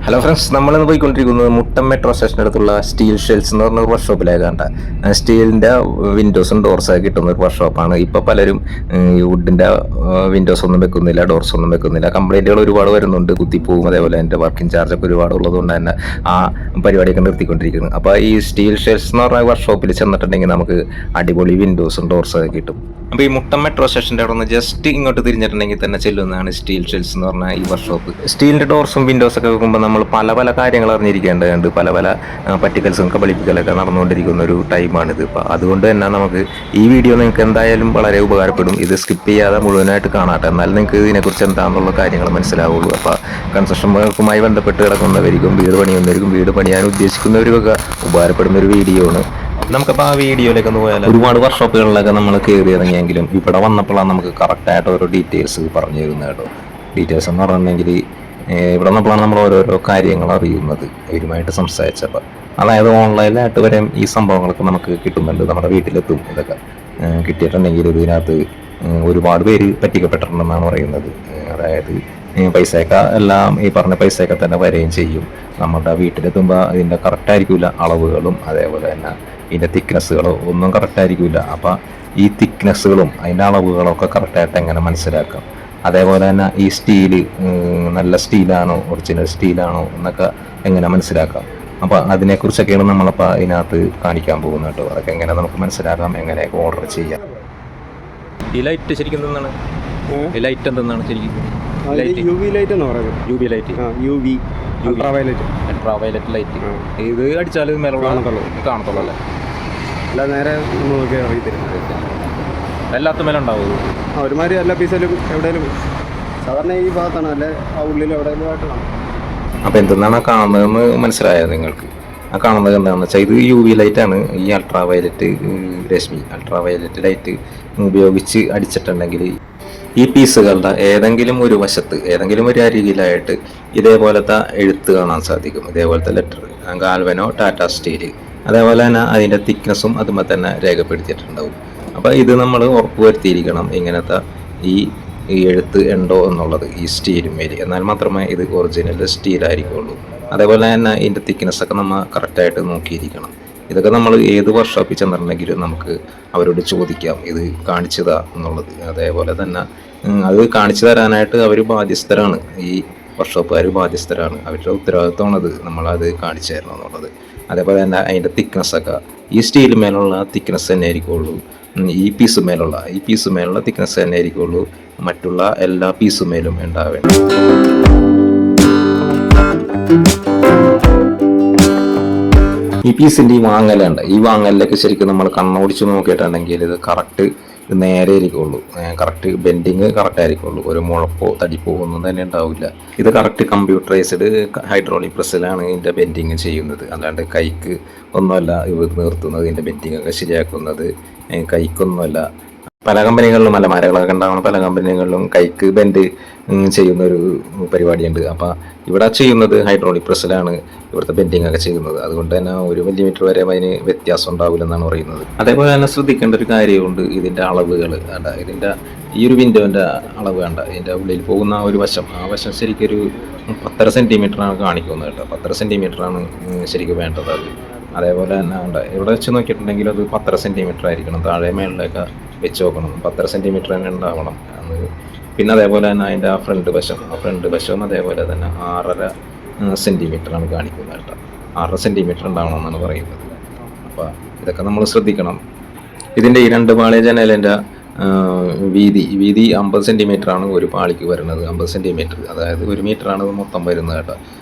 Hello friends, നമ്മളിന്ന് പോയിക്കൊണ്ടിരിക്കുന്നത് Muttom metro സ്റ്റേഷനടുത്തുള്ള steel shells എന്ന് പറഞ്ഞ ഒരു വർക്ക്ഷോപ്പിലേക്കാണ്ട. സ്റ്റീലിൻ്റെ വിൻഡോസും ഡോർസൊക്കെ കിട്ടുന്ന ഒരു വർക്ക്ഷോപ്പാണ്. ഇപ്പോൾ പലരും ഈ വുഡിൻ്റെ വിൻഡോസ് ഒന്നും വെക്കുന്നില്ല, ഡോർസ് ഒന്നും വെക്കുന്നില്ല. കംപ്ലൈൻറ്റുകൾ ഒരുപാട് വരുന്നുണ്ട്, കുത്തിപ്പോവും. അതേപോലെ എൻ്റെ വർക്കിംഗ് ചാർജൊക്കെ ഒരുപാട് ഉള്ളതുകൊണ്ട് തന്നെ ആ പരിപാടിയൊക്കെ നിർത്തിക്കൊണ്ടിരിക്കുന്നു. അപ്പോൾ ഈ സ്റ്റീൽ ഷെൽസ് എന്ന് പറഞ്ഞ വർക്ക്ഷോപ്പിൽ ചെന്നിട്ടുണ്ടെങ്കിൽ നമുക്ക് അടിപൊളി വിൻഡോസും ഡോർസൊക്കെ കിട്ടും. അപ്പോൾ ഈ മുട്ടം മെട്രോ സ്റ്റേഷൻ്റെ അവിടെ നിന്ന് ജസ്റ്റ് ഇങ്ങോട്ട് തിരിഞ്ഞിട്ടുണ്ടെങ്കിൽ തന്നെ ചെല്ലുന്നതാണ് സ്റ്റീൽ ഷെൽസ് എന്ന് പറഞ്ഞ ഈ വർക്ക്ഷോപ്പ്. സ്റ്റീലിൻ്റെ ഡോർസും വിൻഡോസൊക്കെ വെക്കുമ്പോൾ നമ്മൾ പല കാര്യങ്ങൾ അറിഞ്ഞിരിക്കേണ്ടതുണ്ട്. പല പറ്റിക്കൽസും കബളിപ്പിക്കലൊക്കെ നടന്നുകൊണ്ടിരിക്കുന്ന ഒരു ടൈമാണിത്. ഇപ്പോൾ അതുകൊണ്ട് തന്നെ നമുക്ക് ഈ വീഡിയോ നിങ്ങൾക്ക് എന്തായാലും വളരെ ഉപകാരപ്പെടും. ഇത് സ്കിപ്പ് ചെയ്യാതെ മുഴുവനായിട്ട് കാണാട്ടെ, എന്നാലും നിങ്ങൾക്ക് ഇതിനെക്കുറിച്ച് എന്താണെന്നുള്ള കാര്യങ്ങൾ മനസ്സിലാവുള്ളൂ. അപ്പോൾ കൺസ്ട്രക്ഷൻ വർക്കുമായി ബന്ധപ്പെട്ട് കിടക്കുന്നവർക്കും വീട് പണിയാൻ ഉദ്ദേശിക്കുന്നവർക്കൊക്കെ ഉപകാരപ്പെടുന്ന ഒരു വീഡിയോ ആണ്. നമുക്കപ്പോൾ ആ വീഡിയോയിലേക്ക് ഒന്ന് പോയാൽ ഒരുപാട് വർക്ക്ഷോപ്പുകളിലൊക്കെ നമ്മൾ കയറി ഇറങ്ങിയെങ്കിലും ഇവിടെ വന്നപ്പോഴാണ് നമുക്ക് കറക്റ്റായിട്ട് ഓരോ ഡീറ്റെയിൽസ് പറഞ്ഞു തരുന്നത് കേട്ടോ. ഡീറ്റെയിൽസ് എന്ന് പറഞ്ഞിട്ടുണ്ടെങ്കിൽ ഇവിടെ വന്നപ്പോഴാണ് നമ്മൾ ഓരോരോ കാര്യങ്ങൾ അറിയുന്നത് ഇവരുമായിട്ട് സംസാരിച്ചപ്പോൾ. അതായത് ഓൺലൈനിലായിട്ട് വരെ ഈ സംഭവങ്ങളൊക്കെ നമുക്ക് കിട്ടുന്നുണ്ട്, നമ്മുടെ വീട്ടിലെത്തും. ഇതൊക്കെ കിട്ടിയിട്ടുണ്ടെങ്കിൽ ഇതിനകത്ത് ഒരുപാട് പേര് പറ്റിക്കപ്പെട്ടിട്ടുണ്ടെന്നാണ് പറയുന്നത്. അതായത് പൈസയൊക്കെ എല്ലാം ഈ പറഞ്ഞ പൈസയൊക്കെ തന്നെ വരികയും ചെയ്യും. നമ്മുടെ വീട്ടിലെത്തുമ്പോൾ ഇതിൻ്റെ കറക്റ്റായിരിക്കില്ല അളവുകളും, അതേപോലെ തന്നെ ഇതിൻ്റെ തിക്നെസ്സുകളോ ഒന്നും കറക്റ്റായിരിക്കില്ല. അപ്പോൾ ഈ തിക്നെസ്സുകളും അതിൻ്റെ അളവുകളൊക്കെ കറക്റ്റായിട്ട് എങ്ങനെ മനസ്സിലാക്കാം, അതേപോലെ തന്നെ ഈ സ്റ്റീല് നല്ല സ്റ്റീലാണോ ഒറിജിനൽ സ്റ്റീലാണോ എന്നൊക്കെ എങ്ങനെ മനസ്സിലാക്കാം. അപ്പോൾ അതിനെക്കുറിച്ചൊക്കെയാണ് നമ്മളപ്പോൾ ഇതിനകത്ത് കാണിക്കാൻ പോകുന്നത് കേട്ടോ. അതൊക്കെ എങ്ങനെ നമുക്ക് മനസ്സിലാക്കാം, എങ്ങനെയൊക്കെ ഓർഡർ ചെയ്യാം. ഈ ലൈറ്റ് ശരിക്കും എന്താണ്? ഈ ലൈറ്റ് എന്തെന്നാണ് ശരിക്കും? യു വി ലൈറ്റ് എന്ന് പറയുന്നത്. U V light, ultraviolet light. ഇത് അടിച്ചാൽ മേലുള്ള കാണത്തുള്ളൂ അല്ലേ? അല്ല, നേരെ നോക്കി അറിയത്തില്ല. എല്ലാത്ത മേലെ ഉണ്ടാവും ഒരുമാതിരി എല്ലാ പീസിലും എവിടെയെങ്കിലും സാധാരണ ഈ ഭാഗത്താണ്, അല്ലെ ആ ഉള്ളിൽ എവിടെയെങ്കിലും ആയിട്ട് കാണും. അപ്പോൾ എന്തെന്നാണ് കാണുന്നതെന്ന് മനസ്സിലായത് നിങ്ങൾക്ക്? ആ കാണുന്നത് എന്താണെന്ന് വെച്ചാൽ ഇത് യു വി ലൈറ്റാണ്. ഈ അൾട്രാവയലറ്റ് ലൈറ്റ് ഉപയോഗിച്ച് അടിച്ചിട്ടുണ്ടെങ്കിൽ ഈ പീസുകളുടെ ഏതെങ്കിലും ഒരു വശത്ത്, ഏതെങ്കിലും ഒരു അരികിലായിട്ട് ഇതേപോലത്തെ എഴുത്ത് കാണാൻ സാധിക്കും. ഇതേപോലത്തെ ലെറ്റർ, ഗാൽവനോ ടാറ്റ സ്റ്റീൽ, അതേപോലെ തന്നെ അതിൻ്റെ തിക്നെസ്സും അതുമ്പോൾ തന്നെ രേഖപ്പെടുത്തിയിട്ടുണ്ടാവും. അപ്പോൾ ഇത് നമ്മൾ ഉറപ്പുവരുത്തിയിരിക്കണം ഇങ്ങനത്തെ ഈ എഴുത്ത് ഉണ്ടോ എന്നുള്ളത് ഈ സ്റ്റീലുമേൽ, എന്നാൽ മാത്രമേ ഇത് ഒറിജിനൽ സ്റ്റീലായിരിക്കുള്ളൂ. അതേപോലെ തന്നെ ഇതിൻ്റെ തിക്നെസ്സൊക്കെ നമ്മൾ കറക്റ്റായിട്ട് നോക്കിയിരിക്കണം. ഇതൊക്കെ നമ്മൾ ഏത് വർക്ക്ഷോപ്പിൽ ചെന്നിട്ടുണ്ടെങ്കിലും നമുക്ക് അവരോട് ചോദിക്കാം ഇത് കാണിച്ചതാ എന്നുള്ളത്. അതേപോലെ തന്നെ അത് കാണിച്ചു തരാനായിട്ട് അവർ ബാധ്യസ്ഥരാണ്, ഈ വർക്ക്ഷോപ്പുകാർ ബാധ്യസ്ഥരാണ്. അവരുടെ ഉത്തരവാദിത്തമാണത് നമ്മളത് കാണിച്ചു തരണം എന്നുള്ളത്. അതേപോലെ തന്നെ അതിൻ്റെ തിക്നെസ്സൊക്കെ ഈ സ്റ്റീൽ മേലുള്ള തിക്നെസ് തന്നെ ആയിരിക്കുള്ളൂ, ഈ പീസുമേലുള്ള തിക്നെസ് തന്നെ ആയിരിക്കുള്ളൂ മറ്റുള്ള എല്ലാ പീസുമേലും ഉണ്ടാവേണ്ടത്. ഈ പീസിൻ്റെ ഈ വാങ്ങലിലൊക്കെ ശരിക്കും നമ്മൾ കണ്ണോടിച്ച് നോക്കിയിട്ടുണ്ടെങ്കിൽ ഇത് കറക്റ്റ് നേരെ ആയിരിക്കുള്ളൂ, കറക്റ്റ് ബെൻഡിങ് കറക്റ്റ് ആയിരിക്കുള്ളൂ. ഒരു മുഴപ്പോ തടിപ്പോ ഒന്നും തന്നെ ഉണ്ടാവില്ല. ഇത് കറക്റ്റ് കമ്പ്യൂട്ടറൈസ്ഡ് ഹൈഡ്രോളിക് പ്രസ്സിലാണ് ഇതിൻ്റെ ബെൻഡിങ് ചെയ്യുന്നത്. അല്ലാണ്ട് കൈക്ക് ഒന്നുമല്ല ഇത് നിർത്തുന്നത്. ഇതിൻ്റെ ബെൻഡിങ് ഒക്കെ ശരിയാക്കുന്നത് കൈക്കൊന്നുമല്ല. പല കമ്പനികളിലും മലമാരകളൊക്കെ ഉണ്ടാവുന്ന പല കമ്പനികളിലും കൈക്ക് ബെൻഡ് ചെയ്യുന്നൊരു പരിപാടിയുണ്ട്. അപ്പോൾ ഇവിടെ ചെയ്യുന്നത് ഹൈഡ്രോളിക് പ്രസ്സിലാണ് ഇവിടുത്തെ ബെൻഡിങ് ഒക്കെ ചെയ്യുന്നത്. അതുകൊണ്ട് തന്നെ 1 മില്ലിമീറ്റർ വരെ അതിന് വ്യത്യാസം ഉണ്ടാവില്ലെന്നാണ് പറയുന്നത്. അതേപോലെ തന്നെ ശ്രദ്ധിക്കേണ്ട ഒരു കാര്യമുണ്ട്, ഇതിൻ്റെ അളവുകൾ വേണ്ട. ഇതിൻ്റെ ഈ ഒരു വിൻഡോൻ്റെ അളവ് വേണ്ട. ഇതിൻ്റെ ഉള്ളിൽ പോകുന്ന ഒരു വശം, ആ വശം ശരിക്കൊരു 10.5 സെൻറ്റിമീറ്ററാണ് കാണിക്കുന്നത് കേട്ടോ. 10.5 സെൻറ്റിമീറ്ററാണ് ശരിക്കും വേണ്ടത്. അത് അതേപോലെ തന്നെ ഉണ്ട്. ഇവിടെ വെച്ച് നോക്കിയിട്ടുണ്ടെങ്കിൽ അത് 10.5 സെൻറ്റിമീറ്റർ ആയിരിക്കണം. താഴെ മേളിലൊക്കെ വെച്ച് നോക്കണം, 10.5 സെൻറ്റിമീറ്റർ തന്നെ ഉണ്ടാവണം. പിന്നെ അതേപോലെ തന്നെ അതിൻ്റെ ആ ഫ്രണ്ട് വശവും അതേപോലെ തന്നെ 6.5 സെൻറ്റിമീറ്ററാണ് കാണിക്കുന്നത് കേട്ടോ. 6 സെൻറ്റിമീറ്റർ ഉണ്ടാവണം എന്നാണ് പറയുന്നത്. അപ്പോൾ ഇതൊക്കെ നമ്മൾ ശ്രദ്ധിക്കണം. ഇതിൻ്റെ ഈ 2 പാളി ജനലിൻ്റെ വീതി 50 സെൻറ്റിമീറ്ററാണ് ഒരു പാളിക്ക് വരുന്നത്. 50 സെൻറ്റിമീറ്റർ, അതായത് 1 മീറ്ററാണ് ഇത് മൊത്തം വരുന്നത് കേട്ടോ.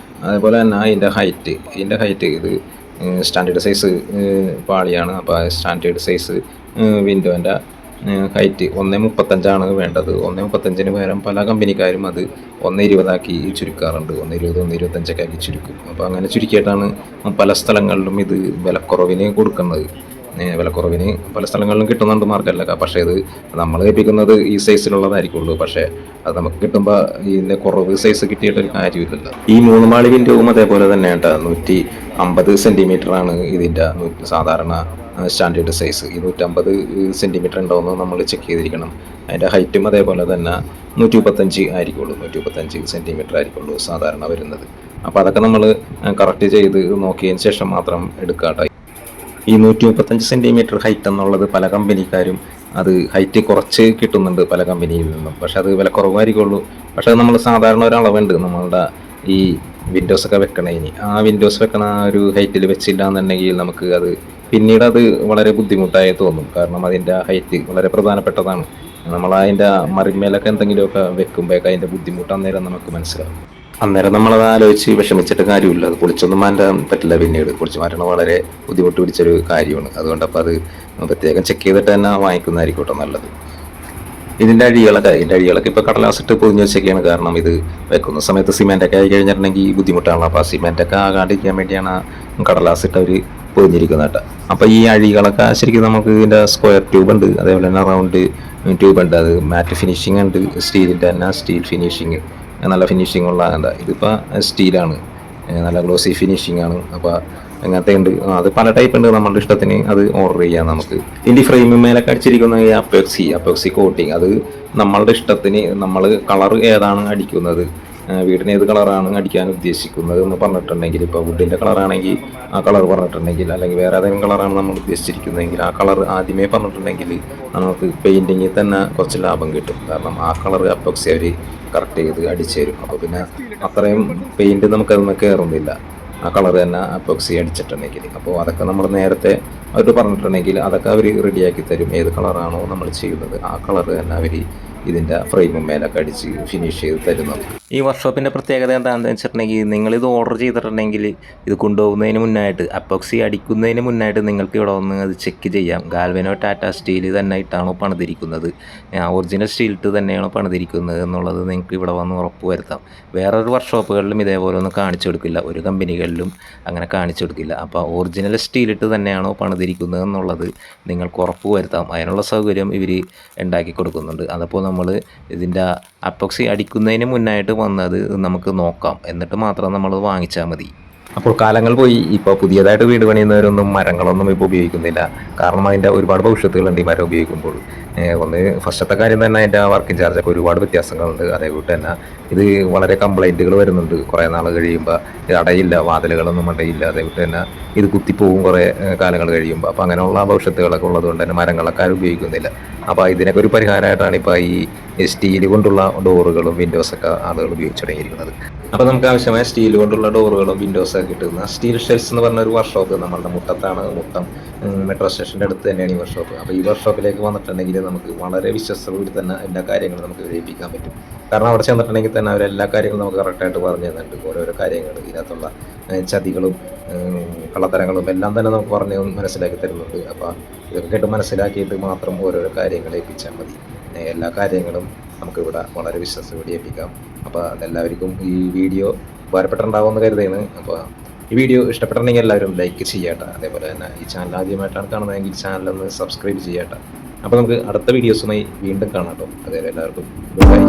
അതേപോലെ തന്നെ ഇതിൻ്റെ ഹൈറ്റ് ഇത് സ്റ്റാൻഡേർഡ് സൈസ് പാളിയാണ്. അപ്പോൾ സ്റ്റാൻഡേർഡ് സൈസ് വിൻഡോൻ്റെ ഹൈറ്റ് 1.35 വേണ്ടത്. 1.35 പകരം പല കമ്പനിക്കാരും അത് 1.20 ചുരുക്കാറുണ്ട്. 1.20, 1.25 ആക്കി ചുരുക്കും. അപ്പോൾ അങ്ങനെ ചുരുക്കിയിട്ടാണ് പല സ്ഥലങ്ങളിലും ഇത് വിലക്കുറവിന് കൊടുക്കുന്നത്. വിലക്കുറവിന് പല സ്ഥലങ്ങളിലും കിട്ടുന്നുണ്ട് മാർക്കറ്റിലൊക്കെ. പക്ഷേ ഇത് നമ്മൾ ഏൽപ്പിക്കുന്നത് ഈ സൈസിലുള്ളതായിരിക്കുള്ളൂ. പക്ഷേ അത് നമുക്ക് കിട്ടുമ്പോൾ ഇതിൻ്റെ കുറവ് സൈസ് കിട്ടിയിട്ടൊരു കാര്യമില്ലല്ലോ. ഈ 3 മാളി വിൻഡോവും അതേപോലെ തന്നെ കേട്ടോ. 150 സെൻറ്റിമീറ്ററാണ് ഇതിൻ്റെ സാധാരണ സ്റ്റാൻഡേർഡ് സൈസ്. ഈ 150 സെൻറ്റിമീറ്റർ ഉണ്ടോയെന്ന് നമ്മൾ ചെക്ക് ചെയ്തിരിക്കണം. അതിൻ്റെ ഹൈറ്റും അതേപോലെ തന്നെ 135 ആയിരിക്കുള്ളൂ, 135 സെൻറ്റിമീറ്റർ ആയിരിക്കുള്ളൂ സാധാരണ വരുന്നത്. അപ്പോൾ അതൊക്കെ നമ്മൾ കറക്റ്റ് ചെയ്ത് നോക്കിയതിന് ശേഷം മാത്രം എടുക്കാട്ടോ. ഈ 135 സെൻറ്റിമീറ്റർ ഹൈറ്റ് എന്നുള്ളത് പല കമ്പനിക്കാരും അത് ഹൈറ്റ് കുറച്ച് കിട്ടുന്നുണ്ട് പല കമ്പനിയിൽ നിന്നും. പക്ഷെ അത് വില കുറവായിരിക്കുള്ളൂ. പക്ഷെ അത് നമ്മൾ സാധാരണ ഒരളവുണ്ട് നമ്മളുടെ ഈ വിൻഡോസൊക്കെ വെക്കണതിന്. ആ വിൻഡോസ് വെക്കണ ആ ഒരു ഹൈറ്റിൽ വെച്ചില്ല എന്നുണ്ടെങ്കിൽ നമുക്ക് അത് പിന്നീട് അത് വളരെ ബുദ്ധിമുട്ടായി തോന്നും. കാരണം അതിൻ്റെ ഹൈറ്റ് വളരെ പ്രധാനപ്പെട്ടതാണ്. നമ്മൾ അതിൻ്റെ മറിമേലൊക്കെ എന്തെങ്കിലുമൊക്കെ വെക്കുമ്പോഴൊക്കെ അതിൻ്റെ ബുദ്ധിമുട്ട് അന്നേരം നമുക്ക് മനസ്സിലാവും. അന്നേരം നമ്മളത് ആലോചിച്ച് വിഷമിച്ചിട്ട് കാര്യമില്ല. അത് പൊളിച്ചൊന്നും മാറ്റാൻ പറ്റില്ല. പിന്നീട് പൊളിച്ച് മാറ്റണം വളരെ ബുദ്ധിമുട്ട് പിടിച്ചൊരു കാര്യമാണ്. അതുകൊണ്ട് അപ്പോൾ അത് പ്രത്യേകം ചെക്ക് ചെയ്തിട്ട് തന്നെ വാങ്ങിക്കുന്നതായിരിക്കട്ടെ നല്ലത്. ഇതിൻ്റെ അഴികളൊക്കെ ഇപ്പോൾ കടലാസിട്ട് പൊതിഞ്ഞ് വെച്ചൊക്കെയാണ്. കാരണം ഇത് വെക്കുന്ന സമയത്ത് സിമെൻറ്റൊക്കെ ആയി കഴിഞ്ഞിട്ടുണ്ടെങ്കിൽ ബുദ്ധിമുട്ടാണല്ലോ. അപ്പോൾ ആ സിമെൻറ്റൊക്കെ ആകാണ്ടിരിക്കാൻ വേണ്ടിയാണ് കടലാസിട്ട് അവർ പൊതിഞ്ഞിരിക്കുന്നത് കേട്ടോ. അപ്പോൾ ഈ അഴികളൊക്കെ ശരിക്കും നമുക്ക് ഇതിൻ്റെ സ്ക്വയർ ട്യൂബ് ഉണ്ട്, അതേപോലെ തന്നെ റൗണ്ട് ട്യൂബ് ഉണ്ട്. അത് മാറ്റ് ഫിനിഷിംഗ് ഉണ്ട്, സ്റ്റീലിൻ്റെ തന്നെ സ്റ്റീൽ ഫിനിഷിങ്, നല്ല ഫിനിഷിംഗ് ഉള്ള ഇതിപ്പോൾ സ്റ്റീലാണ്, നല്ല ഗ്ലോസി ഫിനിഷിംഗ് ആണ്. അപ്പോൾ അങ്ങനത്തെ ഉണ്ട്. അത് പല ടൈപ്പ് ഉണ്ട്. നമ്മളുടെ ഇഷ്ടത്തിന് അത് ഓർഡർ ചെയ്യാം നമുക്ക്. ഇതിൻ്റെ ഫ്രെയിം മേലൊക്കെ അടിച്ചിരിക്കുന്ന ഈ അപ്പോക്സി കോട്ടിങ്, അത് നമ്മളുടെ ഇഷ്ടത്തിന് നമ്മൾ കളർ ഏതാണ് അടിക്കുന്നത്, വീടിന് ഏത് കളറാണ് അടിക്കാൻ ഉദ്ദേശിക്കുന്നത് എന്ന് പറഞ്ഞിട്ടുണ്ടെങ്കിൽ, ഇപ്പോൾ വുഡിൻ്റെ കളറാണെങ്കിൽ ആ കളർ പറഞ്ഞിട്ടുണ്ടെങ്കിൽ, അല്ലെങ്കിൽ വേറെ ഏതെങ്കിലും കളറാണ് നമ്മൾ ഉദ്ദേശിച്ചിരിക്കുന്നതെങ്കിൽ ആ കളർ ആദ്യമേ പറഞ്ഞിട്ടുണ്ടെങ്കിൽ നമുക്ക് പെയിൻറ്റിങ്ങിൽ തന്നെ കുറച്ച് ലാഭം കിട്ടും. കാരണം ആ കളർ അപ്പോക്സി അവർ കറക്റ്റ് ചെയ്ത് അടിച്ചു തരും. അപ്പോൾ പിന്നെ അത്രയും പെയിൻറ്റ് നമുക്കതൊന്നും കയറുന്നില്ല ആ കളർ തന്നെ അപ്പോക്സി അടിച്ചിട്ടുണ്ടെങ്കിൽ. അപ്പോൾ അതൊക്കെ നമ്മൾ നേരത്തെ അവർ പറഞ്ഞിട്ടുണ്ടെങ്കിൽ അതൊക്കെ അവർ റെഡിയാക്കി തരും. ഏത് കളറാണോ നമ്മൾ ചെയ്യുന്നത് ആ കളർ തന്നെ അവർ ഇതിൻ്റെ ഫ്രെയിമും മേലൊക്കെ അടിച്ച് ഫിനിഷ് ചെയ്ത് തരുന്നത്. ഈ വർക്ക്ഷോപ്പിൻ്റെ പ്രത്യേകത എന്താണെന്ന് വെച്ചിട്ടുണ്ടെങ്കിൽ, നിങ്ങളിത് ഓർഡർ ചെയ്തിട്ടുണ്ടെങ്കിൽ ഇത് കൊണ്ടുപോകുന്നതിന് മുന്നായിട്ട്, അപ്പോക്സി അടിക്കുന്നതിന് മുന്നായിട്ട് നിങ്ങൾക്ക് ഇവിടെ വന്ന് അത് ചെക്ക് ചെയ്യാം. ഗാൽവനോ ടാറ്റ സ്റ്റീൽ തന്നെ ഇട്ടാണോ പണിതിരിക്കുന്നത്, ഒറിജിനൽ സ്റ്റീൽ ഇട്ട് തന്നെയാണോ പണിതിരിക്കുന്നത് എന്നുള്ളത് നിങ്ങൾക്ക് ഇവിടെ വന്ന് ഉറപ്പ് വരുത്താം. വേറൊരു വർക്ക്ഷോപ്പുകളിലും ഇതേപോലെ ഒന്നും കാണിച്ചു കൊടുക്കില്ല, ഒരു കമ്പനികളിലും അങ്ങനെ കാണിച്ചു കൊടുക്കില്ല. അപ്പോൾ ഒറിജിനൽ സ്റ്റീൽ ഇട്ട് തന്നെയാണോ പണിതിരിക്കുന്നത് എന്നുള്ളത് നിങ്ങൾക്ക് ഉറപ്പ് വരുത്താം. അതിനുള്ള സൗകര്യം ഇവർ ഉണ്ടാക്കി കൊടുക്കുന്നുണ്ട്. അതപ്പോൾ നമ്മൾ ഇതിൻ്റെ അപ്പോക്സി അടിക്കുന്നതിന് മുന്നായിട്ട് വന്നത് നമുക്ക് നോക്കാം, എന്നിട്ട് മാത്രം നമ്മൾ വാങ്ങിച്ചാൽ മതി. അപ്പോൾ കാലങ്ങൾ പോയി. ഇപ്പോൾ പുതിയതായിട്ട് വീട് പണിയുന്നവരൊന്നും മരങ്ങളൊന്നും ഇപ്പോൾ ഉപയോഗിക്കുന്നില്ല. കാരണം അതിൻ്റെ ഒരുപാട് ഭവിഷ്യത്തുകളുണ്ട് ഈ മരം ഉപയോഗിക്കുമ്പോൾ. ഒന്ന് ഫസ്റ്റത്തെ കാര്യം തന്നെ അതിൻ്റെ വർക്കിംഗ് ചാർജൊക്കെ ഒരുപാട് വ്യത്യാസങ്ങളുണ്ട്. അതേപോലെ തന്നെ ഇത് വളരെ കംപ്ലൈൻറ്റുകൾ വരുന്നുണ്ട്. കുറേ നാൾ കഴിയുമ്പോൾ ഇത് അടയില്ല, വാതിലുകളൊന്നും അടയില്ല. അതേപോലെ തന്നെ ഇത് കുത്തിപ്പോവും കുറേ കാലങ്ങൾ കഴിയുമ്പോൾ. അപ്പോൾ അങ്ങനെയുള്ള ഭവിഷ്യത്തുകളൊക്കെ ഉള്ളതുകൊണ്ട് തന്നെ മരങ്ങളൊക്കെ ആരും ഉപയോഗിക്കുന്നില്ല. അപ്പോൾ ഇതിനൊക്കെ ഒരു പരിഹാരമായിട്ടാണ് ഇപ്പോൾ ഈ സ്റ്റീൽ കൊണ്ടുള്ള ഡോറുകളും വിൻഡോസൊക്കെ ആളുകൾ ഉപയോഗിച്ച് തുടങ്ങിയിരിക്കുന്നത്. അപ്പോൾ നമുക്ക് ആവശ്യമായ സ്റ്റീൽ കൊണ്ടുള്ള ഡോറുകളും വിൻഡോസൊക്കെ കിട്ടുന്ന സ്റ്റീൽ ഷെൽസ് എന്ന് പറഞ്ഞ ഒരു വർക്ക്ഷോപ്പ് നമ്മളുടെ മുട്ടത്താണ്. മുട്ടം മെട്രോ സ്റ്റേഷൻ്റെ അടുത്ത് തന്നെയാണ് ഈ വർക്ക്ഷോപ്പ്. അപ്പോൾ ഈ വർക്ക്ഷോപ്പിലേക്ക് വന്നിട്ടുണ്ടെങ്കിൽ നമുക്ക് വളരെ വിശ്വസ്തയോടെ തന്നെ എല്ലാ കാര്യങ്ങളും നമുക്ക് വിജയിപ്പിക്കാൻ പറ്റും. കാരണം അവിടെ ചെന്നിട്ടുണ്ടെങ്കിൽ തന്നെ അവരെല്ലാ കാര്യങ്ങളും നമുക്ക് കറക്റ്റായിട്ട് പറഞ്ഞു തന്നിട്ടുണ്ട്. ഓരോരോ കാര്യങ്ങൾ ഇതിനകത്തുള്ള ചതികളും കള്ളത്തരങ്ങളും എല്ലാം തന്നെ നമുക്ക് പറഞ്ഞ് മനസ്സിലാക്കി തരുന്നുണ്ട്. അപ്പോൾ ഇതൊക്കെ കേട്ട് മനസ്സിലാക്കിയിട്ട് മാത്രം ഓരോരോ കാര്യങ്ങൾ ഏൽപ്പിച്ചാൽ മതി. എല്ലാ കാര്യങ്ങളും നമുക്കിവിടെ വളരെ വിശ്വസ്തയോടെ ഏൽപ്പിക്കാം. അപ്പോൾ അതെല്ലാവർക്കും ഈ വീഡിയോ ഉപകാരപ്പെട്ടിട്ടുണ്ടാവുമെന്ന് കരുതുകയാണ്. അപ്പോൾ ഈ വീഡിയോ ഇഷ്ടപ്പെട്ടിട്ടുണ്ടെങ്കിൽ എല്ലാവരും ലൈക്ക് ചെയ്യട്ടെ. അതേപോലെ തന്നെ ഈ ചാനൽ ആദ്യമായിട്ടാണ് കാണുന്നതെങ്കിൽ ചാനലൊന്ന് സബ്സ്ക്രൈബ് ചെയ്യട്ടെ. അപ്പോൾ നമുക്ക് അടുത്ത വീഡിയോസുമായി വീണ്ടും കാണാം കേട്ടോ. അതേപോലെ എല്ലാവർക്കും ബൈ.